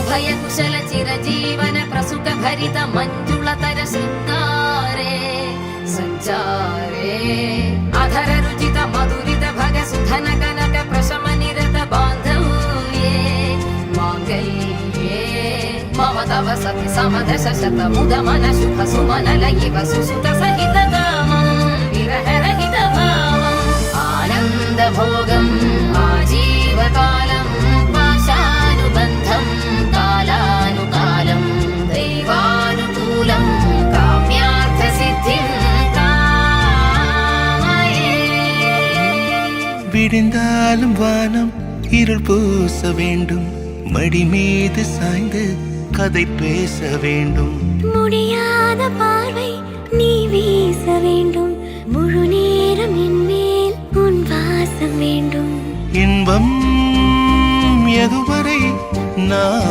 अभय कुशल चिरजीवन प्रसुख भरित मंजुलतर शृंगारे संचारे अधर रुचित मधुरित भग सुधन कनक प्रशम निरत बांधव्ये मांगल्ये मम तव सति समदश शत मुद मन शुभ सुमन लयिव सुसुत सहित कामं विरह रहित भावम् आनंद भोगम् आजीवकालं पाशानुबन्धं कालानुकालं दैवानुकूलं काम्यार्थ सिद्धिं कामये விடிந்தாலும் வானம் இருள் பூச வேண்டும் மடி மீது சாய்ந்து கதை பேச வேண்டும் முடியாத பார்வை நீ வீச வேண்டும் முழு நேரம் என் மேல் உன் வாசம் வேண்டும் இன்பம் எதுவரை நாம்